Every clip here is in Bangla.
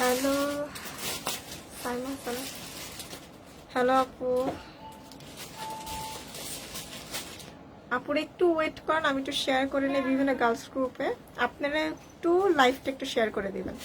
হ্যালো সাইমা সালাম। হ্যালো আপু, আপুর একটু ওয়েট করেন, আমি একটু শেয়ার করে নিই বিভিন্ন গার্লস গ্রুপে। আপনারা একটু লাইভটা একটু শেয়ার করে দিবেন।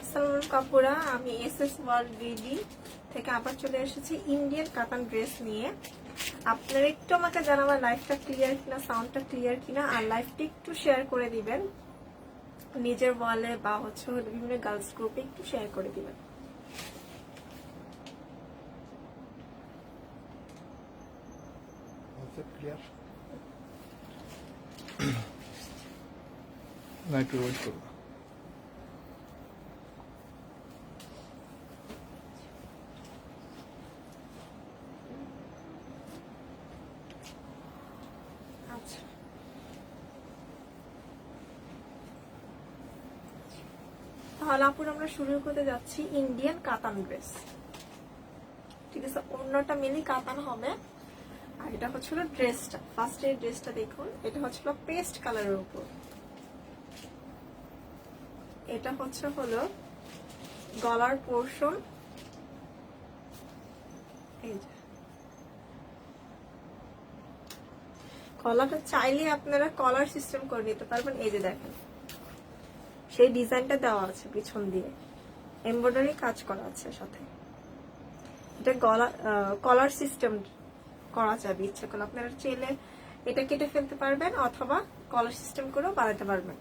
আসসালামু কাপুরা, আমি এসএস ওয়ার্ল্ড বিডি থেকে আবার চলে এসেছি ইন্ডিয়ান কাতান ড্রেস নিয়ে। আপনারা একটু আমাকে জানাবেন লাইভটা ক্লিয়ার কিনা, সাউন্ডটা ক্লিয়ার কিনা, আর লাইভটা একটু শেয়ার করে দিবেন নিজের ওয়ালে বা বিভিন্ন গার্লস গ্রুপে একটু শেয়ার করে দিবেন। ক্লিয়ার না, একটু ওয়েট করবো। আচ্ছা, তাহলে আপুর আমরা শুরু করতে যাচ্ছি ইন্ডিয়ান কাতান ড্রেস। ঠিক আছে, অন্যটা মিলি কাতান হবে। আর এটা হচ্ছিল ড্রেসটা, ফার্স্ট এই ড্রেসটা দেখুন, এটা হচ্ছিল পেস্ট কালারের উপর। এটা হলো গলার পোর্শন। এই যে কলারটা চাইলে আপনারা কলার সিস্টেম করে নিতে পারবেন। এই যে দেখেন, সেই ডিজাইনটা দেওয়া আছে পিছন দিয়ে, এমব্রয়ডারি কাজ করা আছে সাথে। এটা কলার সিস্টেম করা যাবে, ইচ্ছা করলে আপনারা চাইলে এটা কেটে ফেলতে পারবেন অথবা কলার সিস্টেম করেও বানাতে পারবেন।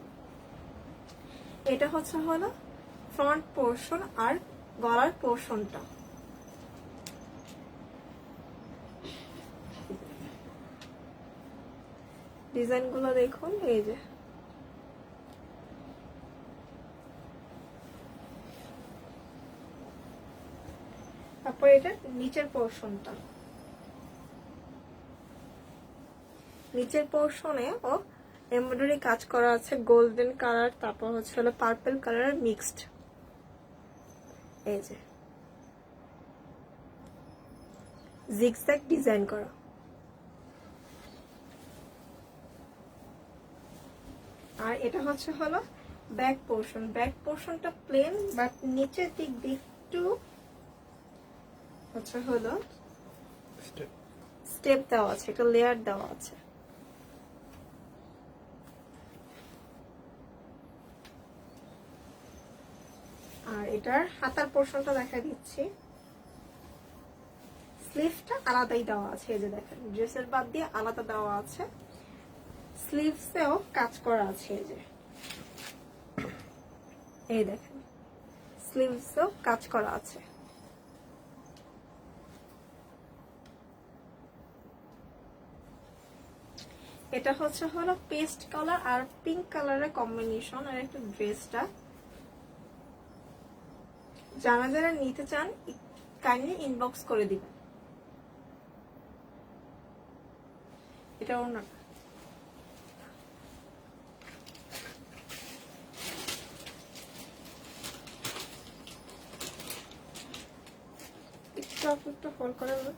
এটা হলো ফ্রন্ট পোর্শন আর গলার পোর্শনটা। ডিজাইন গুলো দেখুন, এই যে তারপর এটা নিচের পোর্শনটা। নিচের পোর্শনে ও এমব্রয়ডারি কাজ করা আছে, গোল্ডেন কালার, তারপর হলো পার্পল কালার মিক্সড। এই যে জিগজ্যাগ ডিজাইন করা। আর এটা হলো ব্যাক পোর্শন। ব্যাক পোর্শনটা প্লেন, বাট নিচের দিক দিয়ে একটু হলো স্টেপ দেওয়া আছে, একটা লেয়ার দেওয়া আছে। আর এটার হাতার পোর্শনটা দেখা দিচ্ছি, স্লিভসটা আলাদাই দেওয়া আছে। এই যে দেখেন, ড্রেসের বাদ দিয়ে আলাদা দেওয়া আছে, স্লিভসেও কাজ করা আছে। এই যে এই দেখেন, স্লিভসেও কাজ করা আছে। এটা হলো পেস্ট কালার আর পিঙ্ক কালারের কম্বিনেশন। আর একটা ড্রেসটা যারা নিতে চান কাইন্ডলি ইনবক্স করে দিবেন। এটা ওনার আপু একটু ফোন করে না।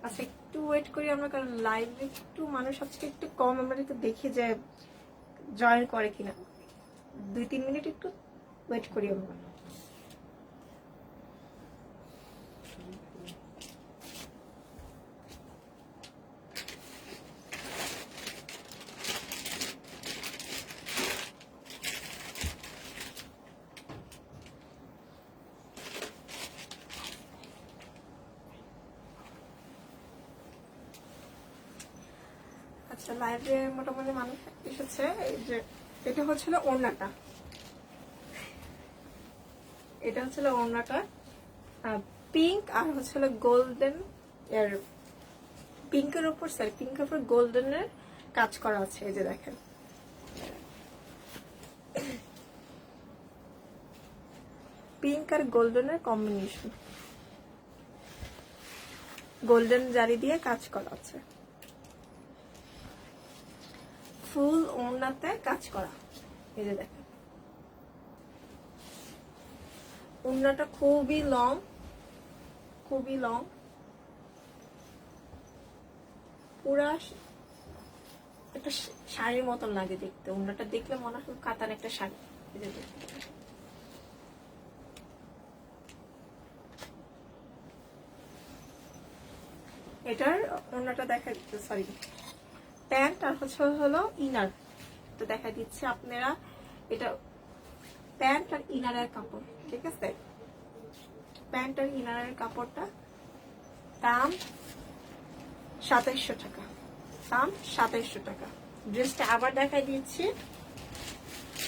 আচ্ছা একটু ওয়েট করি আমরা, কারণ লাইভে একটু মানুষ আজকে একটু কম, আমরা একটু দেখি যে জয়েন করে কিনা। 2-3 মিনিট একটু ওয়েট করি আমরা। আচ্ছা লাইভে মোটামুটি মানুষ এসেছে। এই যে এটা হচ্ছিল ওড়নাটা, এটা হচ্ছিল ওড়নাটা পিঙ্ক আর হচ্ছিল গোল্ডেন এর, পিঙ্কের উপর সরি পিঙ্কের উপর গোল্ডেনের কাজ করা আছে। এই যে দেখেন পিঙ্ক আর গোল্ডেনের কম্বিনেশন, গোল্ডেন জারি দিয়ে কাজ করা আছে, ফুল ওড়নাতে কাজ করা। এই যে দেখেন ওড়নাটা খুবই লং, খুবই লং, পুরা একটা শাড়ির মতন লাগে দেখতে। ওড়নাটা দেখলে মনে হয় কাতান একটা শাড়ি। এই যে দেখেন এটার ওড়নাটা দেখা দিচ্ছে, সরি প্যান্ট আর হলো ইনার তো দেখা দিচ্ছে আপনারা। এটা প্যান্ট আর ইনারের কাপড়, ঠিক আছে? প্যান্ট আর ইনারের কাপড়টা দাম 2700 টাকা, দাম 2700 টাকা। ড্রেসটা আবার দেখাই দিচ্ছি।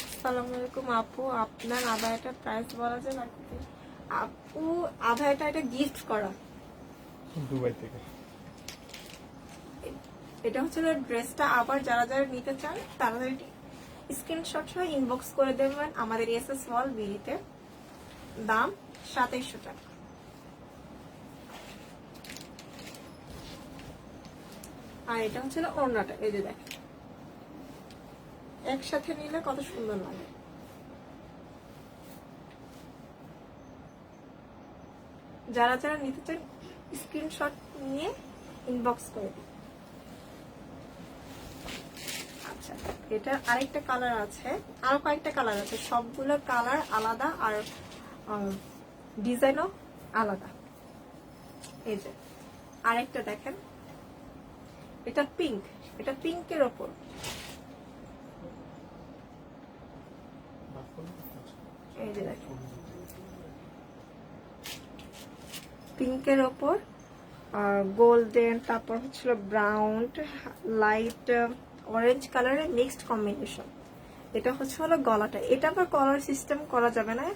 আসসালামু আলাইকুম আপু, আপনার আবায়াটার প্রাইস বলা যায় নাকি? আপু আবায়াটা এটা গিফট করা দুবাই থেকে। এটা হচ্ছে ড্রেসটা আবার যারা যারা নিতে চান তারা স্ক্রিনশট সহ ইনবক্স করে দেবেন আমাদের এসএস ওয়াল বিডিতে। দাম 2700 টাকা। আর এটা হচ্ছে ওড়নাটা, এই যে দেখেন একসাথে নিলে কত সুন্দর লাগে। যারা যারা নিতে চান স্ক্রিনশট নিয়ে ইনবক্স করে দিন। আচ্ছা এটা আরেকটা কালার আছে, আরো কয়েকটা কালার আছে, সবগুলো কালার আলাদা আর ডিজাইনও আলাদা। এই যে আরেকটা দেখেন, এটা পিঙ্ক, এটা পিঙ্কের ওপর এই যে দেখেন পিঙ্কের ওপর গোল্ডেন, তারপর হচ্ছিল ব্রাউন, লাইট অরেঞ্জ কালারের মিক্সড কম্বিনেশন। এটা হচ্ছে হলো গলাটা। এটা আবার কলার সিস্টেম করা যাবে না,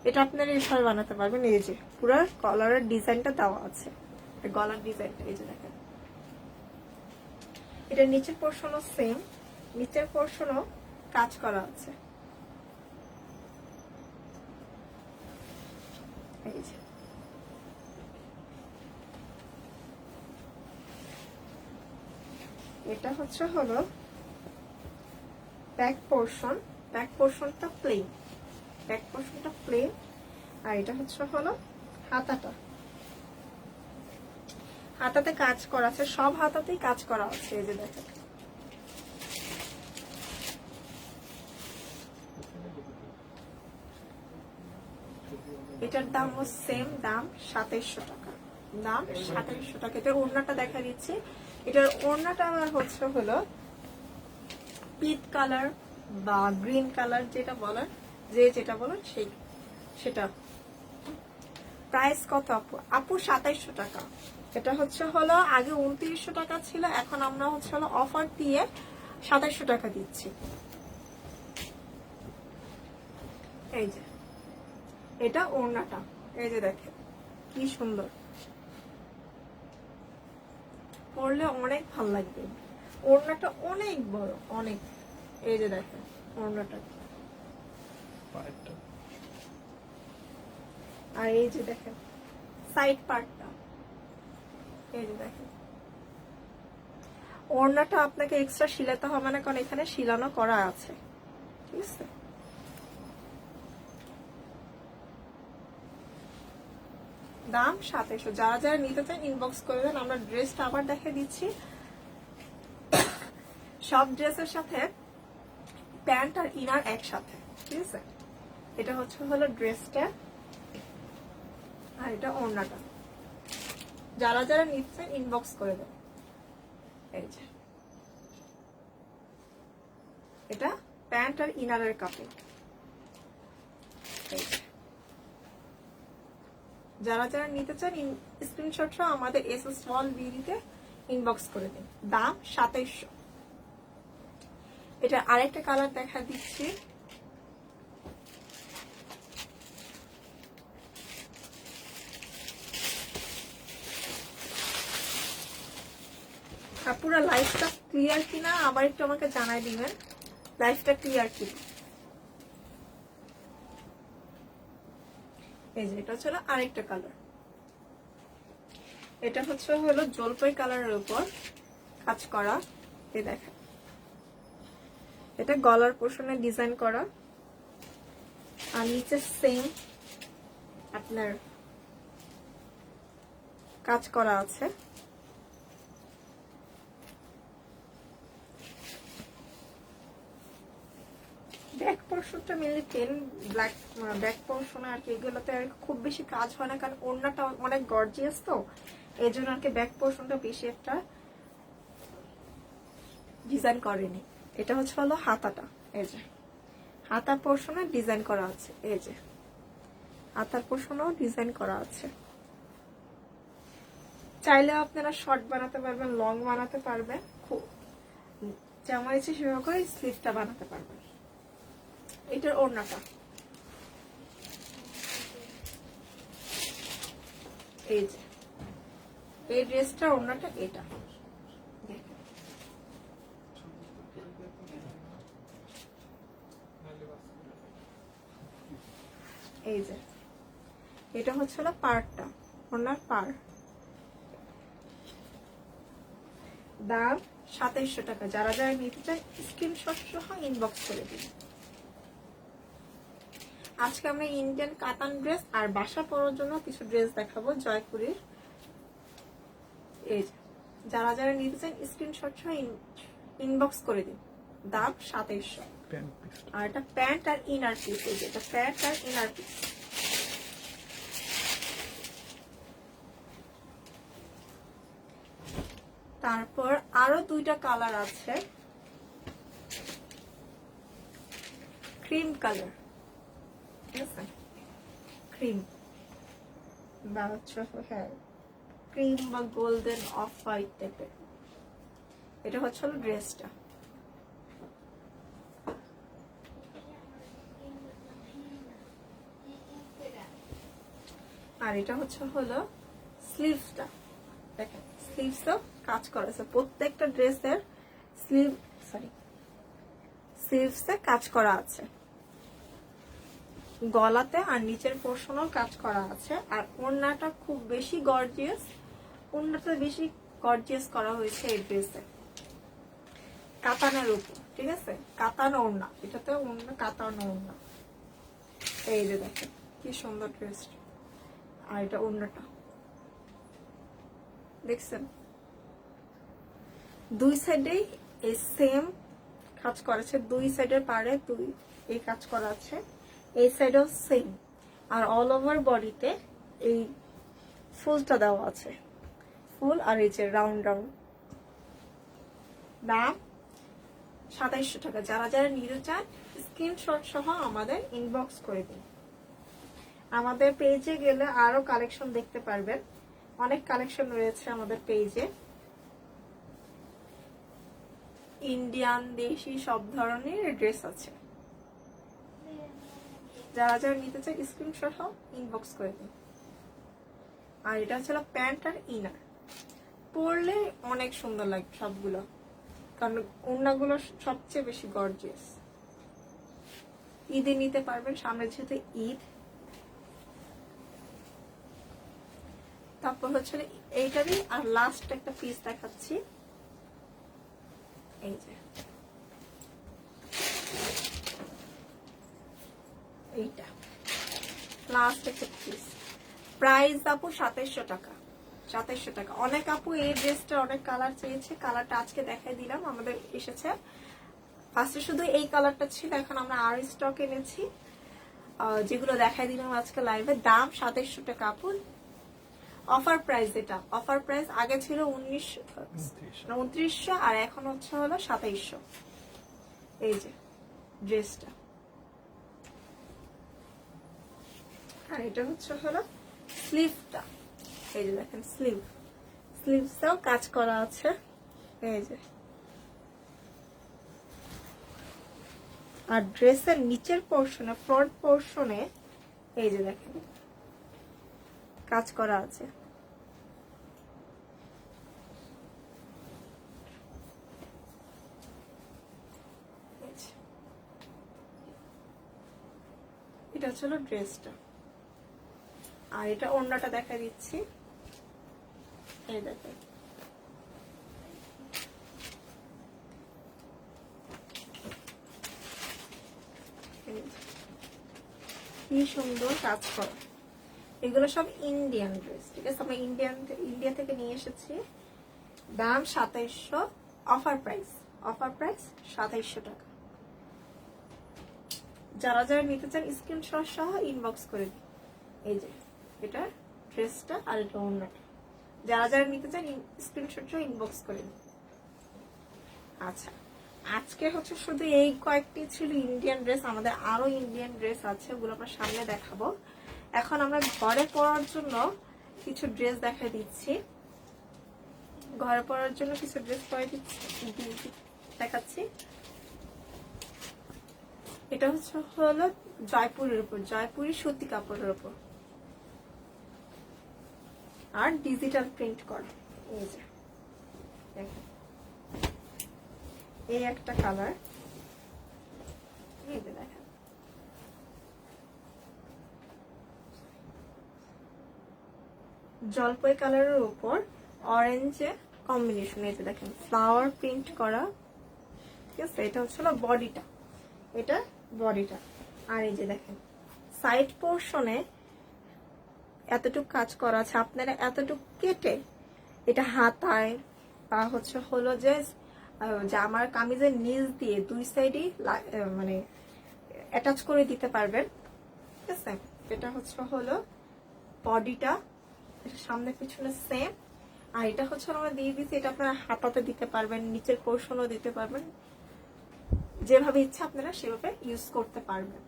এটা আপনারা এইভাবে বানাতে পারবেন। এই যে পুরো কলারের ডিজাইনটা দেওয়া আছে, গলার ডিজাইনটা এই যে দেখেন। এটা নিচের পোর্শনও সেম, নিচের পোর্শনও কাজ করা আছে। এই যে এটা হচ্ছে হলো ব্যাক পোর্শন, ব্যাক পোর্শনটা প্লেন, ব্যাক পোর্শনটা প্লেন। আর এটা হচ্ছে হলো হাতাটা, হাতাতে কাজ করা আছে, সব হাতাতেই কাজ করা আছে। এই যে দেখেন এটার দামও সেম, দাম 2700 টাকা, দাম 2700 টাকা। এটার ওড়নাটা দেখা দিচ্ছে, এটার ওড়নাটা আমার হচ্ছে হলো পিট কালার বা গ্রিন কালার, যেটা বলার যেটা বলার সেটা। প্রাইস কত আপু? আপু 2700 টাকা। এটা হচ্ছে হলো আগে 2900 টাকা ছিল, এখন আমরা হচ্ছে হলো অফার দিয়ে 2700 টাকা দিচ্ছি। এই যে এটা ওড়নাটা, এই যে দেখেন কি সুন্দর, পরলে অনেক ভালো লাগবে। ওড়নাটা অনেক বড়, অনেক। এই যে দেখেন ওড়নাটা, আর এই যে দেখেন সাইড পার্টটা, এই যে দেখেন ওড়নাটা আপনাকে এক্সট্রা শিলাতে হবে না, কারণ এখানে শিলানো করা আছে, ঠিক আছে। দাম 2700। যারা যারা নিতে চান ইনবক্স করে দেন। আমরা ড্রেসটা আবার দেখে দিচ্ছি। সব ড্রেসের সাথে প্যান্ট আর ইনার একসাথে, ঠিক আছে। এটা হলো ড্রেসটা, আর এটা ওড়নাটা। যারা যারা নিচ্ছেন ইনবক্স করে দেন। এই যে এটা প্যান্ট আর ইনারের কাপড়। এই যে যারা যারা নিতে চান স্ক্রিনশট সহ আমাদের এসএস ওয়াল বিডিতে ইনবক্স করে দিন। দাম 2700। এটা আরেকটা কালার দেখা দিচ্ছি। পুরো লাইফটা ক্লিয়ার কিনা আবার একটু আমাকে জানাই দিবেন, লাইফটা ক্লিয়ার কিনা। এই যে এটা হলো আরেকটা কালার। এটা হলো জলপাই কালারের উপর কাজ করা। এই দেখেন এটা গলার পোর্শনে ডিজাইন করা, আর নিচে সেম আপনার কাজ করা আছে। ব্যাক পোর্শনটা mainly pen black back portion আর কি, এগুলোতে আর খুব বেশি কাজ হয় না, কারণ ওড়নাটা অনেক গর্জিয়াস, তো এই জন্য আর কি ব্যাক পোর্শনটা বেশি একটা ডিজাইন করেনি। এটা হলো হাতাটা। এই যে হাতা পোর্শনে ডিজাইন করা আছে, এই যে হাতার পোর্শনেও ডিজাইন করা আছে। চাইলে আপনারা শর্ট বানাতে পারবেন, লং বানাতে পারবেন, খুব যেমন ইচ্ছে সেভাবে করে স্লিভটা বানাতে পারবেন। এটার ওড়নাটা এই যে, এই ড্রেসটার ওড়নাটা এটা। এই যে এটা হলো পার্টটা, ওড়নার পার। দাম 2700 টাকা। যারা যারা নিতে চান স্ক্রিনশট সহ ইনবক্স করে দিন। আজকে আমরা ইন্ডিয়ান কাতান ড্রেস আর বাসা পরার জন্য কিছু ড্রেস দেখাবো জয়পুরের। এই যারা যারা নিতে চান স্ক্রিনশট সহ ইনবক্স করে দিন। দাম 2700। আর এটা প্যান্ট আর ইনার পিস। এই যে এটা প্যান্ট আর ইনার পিস। তারপর আরো দুইটা কালার আছে, ক্রিম কালার, ঠিক আছে, ক্রিম বা হ্যাঁ ক্রিম বা গোল্ডেন অফ হোয়াইট টাইপের। এটা হলো ড্রেসটা। আর এটা হলো স্লিভসটা। দেখেন স্লিভসও কাজ করেছে, প্রত্যেকটা ড্রেসের স্লিভসে কাজ করা আছে, গলাতে আর নিচের পোর্শনও কাজ করা আছে। আর ওড়নাটা খুব বেশি গর্জিয়াস, ওড়নাটা বেশি গর্জিয়াস করা হয়েছে এই ড্রেসে, কাতানের উপর, ঠিক আছে, কাতানো ওড়না, এটাতে ওড়না কাতানো ওড়না। এই যে দেখেন কি সুন্দর ড্রেসটা। আর এটা ওড়নাটা দেখছেন, দুই সাইডেই এই সেম কাজ করেছে, দুই সাইডের পারে দুই এই কাজ করা আছে, এই সাইডেও সেম। আর অল ওভার বডিতে এই ফুলটা দেওয়া আছে, ফুল আর এই যে রাউন্ড রাউন্ড। দাম 2700 টাকা। যারা যারা নিতে চান স্ক্রিনশট সহ আমাদের ইনবক্স করে দিন। আমাদের পেজে গেলে আরো কালেকশন দেখতে পারবেন, অনেক কালেকশন রয়েছে আমাদের পেজে, ইন্ডিয়ান দেশি সব ধরনের ড্রেস আছে। যারা যারা নিতে চায় স্ক্রিনশট সহ ইনবক্স করে দিন। আর এটা হলো প্যান্ট আর ইনার, পরলে অনেক সুন্দর লাগবে সবগুলো, কারণ ওড়নাগুলো সবচেয়ে বেশি গর্জিয়াস। ঈদে নিতে পারবেন, সামনে যেহেতু ঈদ। তারপর হচ্ছে এইটারই আর লাস্ট একটা পিস দেখাচ্ছি, এই যে এইটা লাস্ট একটা পিস। প্রাইস আপু 2700 টাকা, 2700 টাকা। অনেক আপু এই ড্রেসটা অনেক কালার চেয়েছে, কালারটা আজকে দেখাই দিলাম, আমাদের এসেছে। ফার্স্টে শুধু এই কালারটা ছিল, এখন আমরা আর স্টক এনেছি, যেগুলো দেখাই দিলাম আজকে লাইভে। দাম 2700 টাকা আপু, অফার প্রাইস। এটা অফার প্রাইস, আগে ছিল 2900 আর এখন হচ্ছে হলো 2700। এই যে ড্রেসটা, আর এটা হচ্ছে হলো স্লিভটা, এই যে দেখেন স্লিভসটাও কাজ করা আছে, এই যে। আর ড্রেসের নিচের পোর্শনে, ফ্রন্ট পোর্শনে এই যে দেখেন কাজ করা আছে। এটা হচ্ছে ড্রেসটা, আর এটা ওড়নাটা দেখা দিচ্ছি, এই দেখেন কি সুন্দর কাজ করা। এগুলো সব ইন্ডিয়ান ড্রেস, ঠিক আছে, আমরা ইন্ডিয়া থেকে নিয়ে এসেছি। দাম 2700, অফার প্রাইস 2700 টাকা। যারা যারা নিতে চান স্ক্রিনশট সহ ইনবক্স করে দিন। এই যে এটা ড্রেসটা আর এটা ওড়নাটা, যারা যারা নিতে চান স্ক্রিনশট সহ ইনবক্স করে দিন। আচ্ছা, আজকে হচ্ছে শুধু এই কয়েকটি ছিল ইন্ডিয়ান ড্রেস, আমাদের আরো ইন্ডিয়ান ড্রেস আছে, ওগুলো আমরা সামনে দেখাবো। এখন আমরা ঘরে পরার জন্য কিছু ড্রেস দেখা দিচ্ছি, ঘরে পরার জন্য কিছু ড্রেস দেখাচ্ছি। এটা হচ্ছে হলো জয়পুরের উপর, জয়পুরি সুতি কাপড়ের উপর, আর ডিজিটাল প্রিন্ট করা। এই যে দেখেন, এই একটা কালার, এই যে দেখেন জলপাই কালারের উপর অরেঞ্জে কম্বিনেশন, এই যে দেখেন ফ্লাওয়ার প্রিন্ট করা, ঠিক আছে। এটা হচ্ছে বডিটা, এটা বডিটা। আর এই যে দেখেন সাইড পোর্শনে এতটুকু কাজ করা আছে, আপনারা এতটুকু কেটে এটা হাতায় বা হচ্ছে হলো যে জামার কামিজের নিচ দিয়ে দুই সাইডই মানে অ্যাটাচ করে দিতে পারবেন, ঠিক আছে। এটা হচ্ছে হলো বডিটা, এটা সামনে পিছনে সেম। আর এটা হচ্ছে আমরা দিয়ে দিচ্ছি, এটা আপনারা হাতাতে দিতে পারবেন, নিচের পোর্শনও দিতে পারবেন, যেভাবে ইচ্ছা আপনারা সেভাবে ইউজ করতে পারবেন।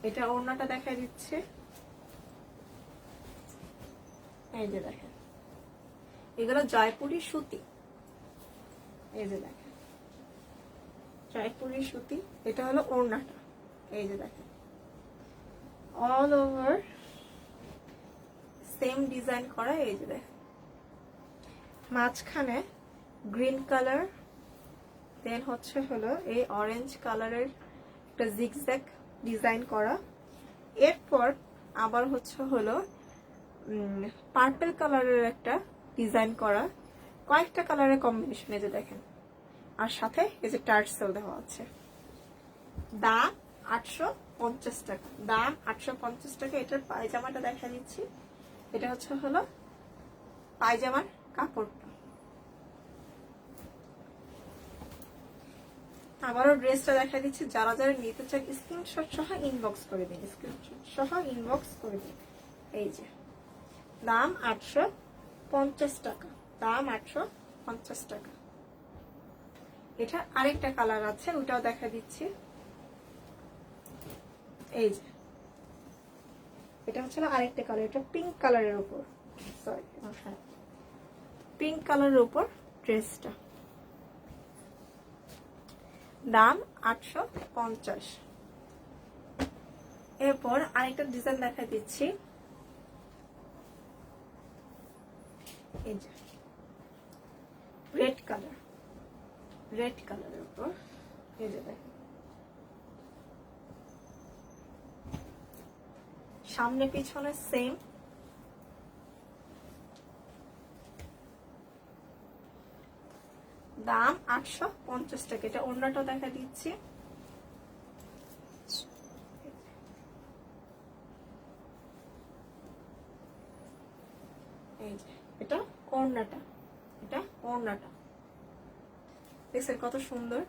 এটা ওড়নাটা দেখা দিচ্ছে, এই যে দেখেন এগুলো জয়পুরি সুতি, এই যে দেখেন জয়পুরি সুতি। এটা হলো ওড়নাটা, এই যে দেখেন অল ওভার সেম ডিজাইন করা, এই যে দেখেন মাঝখানে গ্রিন কালার, দেন হচ্ছে হলো এই অরেঞ্জ কালারের একটা জিগজ্যাগ ডিজাইন করা, এরপর আবার হচ্ছে হলো পার্পল কালারের একটা ডিজাইন করা, কয়েকটা কালারের কম্বিনেশন, এই যে দেখেন। আর সাথে এই যে টার্সেল দেওয়া আছে। দাম 850 টাকা, দাম 850 টাকা। এটার পায়জামাটা দেখা দিচ্ছি, এটা হচ্ছে হলো পায়জামার কাপড়টা। আবারও ড্রেসটা দেখা দিচ্ছি, যারা যারা নিতে চান স্ক্রিনশট সহ ইনবক্স করে দিন, স্ক্রিনশট সহ ইনবক্স করে দিন। এই যে দাম 850 টাকা, দাম 850 টাকা। এটা আরেকটা কালার আছে, ওটাও দেখা দিচ্ছি, এই যে এটা হচ্ছে আরেকটা কালার, এটা পিঙ্ক কালারের উপর, সরি হ্যাঁ পিঙ্ক কালারের উপর ড্রেসটা, দাম 850। এরপর আরেকটা ডিজাইন দেখা দিচ্ছি, এই যে রেড কালারের উপর, এই যে দেখেন সামনে পিছনে সেম, দাম 850 টাকা। এটা ওড়নাটা দেখা দিচ্ছি, এই যে এটা ওড়নাটা, এটা ওড়নাটা দেখছেন কত সুন্দর,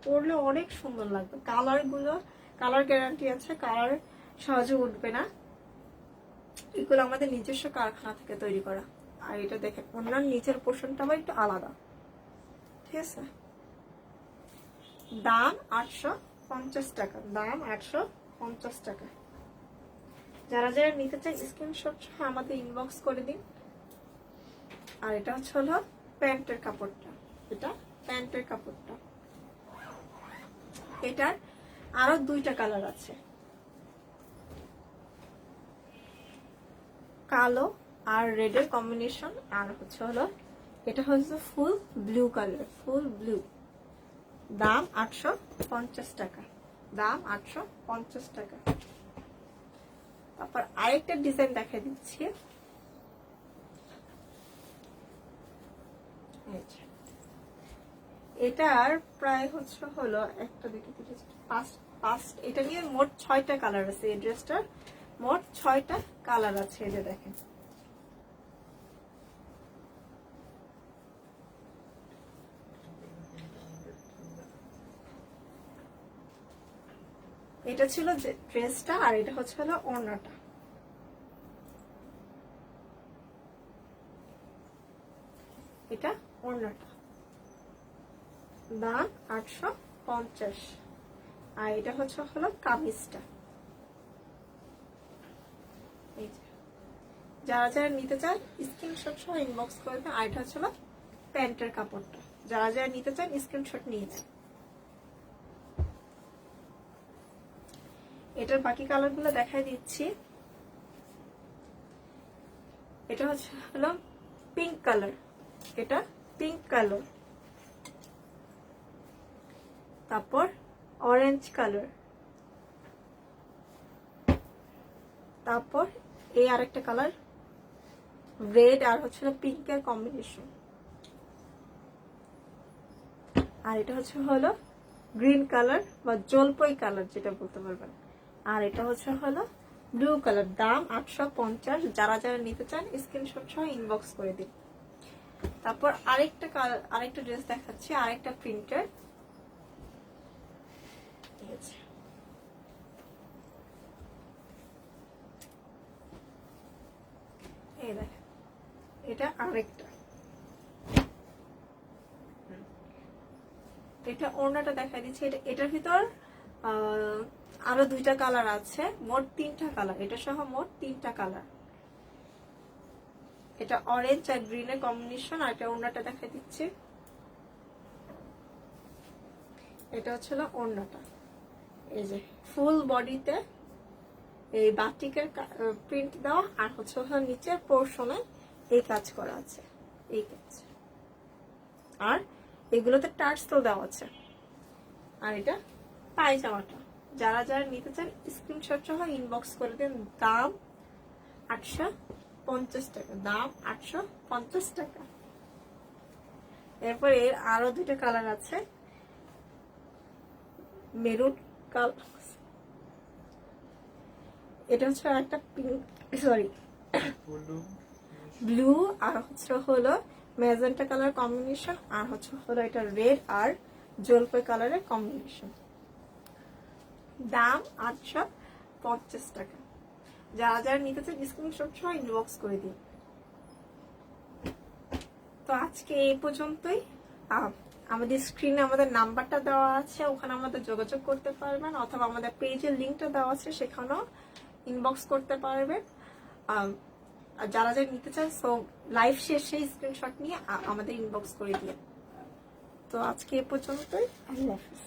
পরলে অনেক সুন্দর লাগবে। কালার গ্যারান্টি আছে, কালার সহজে উঠবে না। এগুলো আমাদের নিজস্ব কারখানা থেকে তৈরি করা। আর এটা দেখেন ওড়নার নিচের পোর্শনটা আবার একটু আলাদা, ঠিক আছে। দাম 850 টাকা, দাম 850 টাকা। যারা যারা নিতে চান স্ক্রিনশট সহ আমাদের ইনবক্স করে দিন। আর এটা হলো প্যান্টের কাপড়টা, এটা প্যান্টের কাপড়টা। এটার আরো 2টা কালার আছে, কালো আর রেডের কম্বিনেশন। আর হলো এটা হচ্ছে ফুল ব্লু কালার, ফুল ব্লু। দাম 850 টাকা, দাম 850 টাকা। তারপর আরেকটা ডিজাইন দেখা দিচ্ছি, এটার প্রায় হলো একটা দুটো পাঁচ, এটা নিয়ে মোট 6টা কালার আছে। এই ড্রেসটার মোট 6টা কালার আছে, এই যে দেখেন। এটা ছিল যে ড্রেসটা, আর এটা হলো ওড়নাটা। এটা ওড়নাটা, দাম 850। আর এটা হলো কামিজটা। এই যে যারা যারা নিতে চান স্ক্রিনশট সহ ইনবক্স করবেন। আর এটা হলো প্যান্টের কাপড়টা, যারা যারা নিতে চান স্ক্রিনশট নিয়ে নেন। এটার বাকি কালার গুলো দেখাই দিচ্ছি। এটা হলো পিঙ্ক কালার, এটা পিঙ্ক কালার। তারপর অরেঞ্জ কালার, তারপর এই আরেকটা কালার রেড আর পিঙ্কের কম্বিনেশন। আর এটা হলো গ্রিন কালার বা জলপাই কালার যেটা বলতে পারবেন। আর এটা হলো ব্লু কালার। দাম 850। যারা যারা নিতে চান স্ক্রিনশট সহ ইনবক্স করে দিন। তারপর আরেকটা ড্রেস দেখাচ্ছি, আরেকটা প্রিন্টের। এই দেখেন এটা আরেকটা, এটা ওড়নাটা দেখা দিচ্ছি। এটার ভিতর আরো 2টা কালার আছে, মোট 3টা কালার। এটা সহ মোট 3টা কালার। এটা অরেঞ্জ আর গ্রিনের কম্বিনেশন। আর এটা ওড়নাটা দেখা দিচ্ছি, এটা হলো ওড়নাটা। এই যে ফুল বডিতে এই বাটিকের প্রিন্ট দেওয়া, আর হলো নিচের পোর্শনে এই কাজ করা আছে, এই কাজ। আর এগুলোতে টার্চ তো দেওয়া আছে। আর এটা পায়জামাটা। যারা যারা নিতে চান স্ক্রিনশট সহ ইনবক্স করে দেন। দাম 850 টাকা, দাম 850 টাকা। এরপর এর আরো 2টা কালার আছে, মেরুন কালার, এটা একটা পিঙ্ক, সরি ব্লু, আর হলো ম্যাজেন্টা কালার কম্বিনেশন। আর হলো এটা রেড আর জলপাই কালারের কম্বিনেশন। দাম 850 টাকা। যারা যারা নিতে চান স্ক্রিনশট সহ ইনবক্স করে দিন। তো আজকে এই পর্যন্তই। আমাদের স্ক্রিনে আমাদের নাম্বারটা দেওয়া আছে, ওখানে আমাদের যোগাযোগ করতে পারবেন, অথবা আমাদের পেজের লিঙ্কটা দেওয়া আছে, সেখানেও ইনবক্স করতে পারবেন। আর যারা যারা নিতে চান সো লাইভ শেষে স্ক্রিনশট নিয়ে আমাদের ইনবক্স করে দিয়ে। তো আজকে এ পর্যন্তই। আল্লাহ হাফেজ।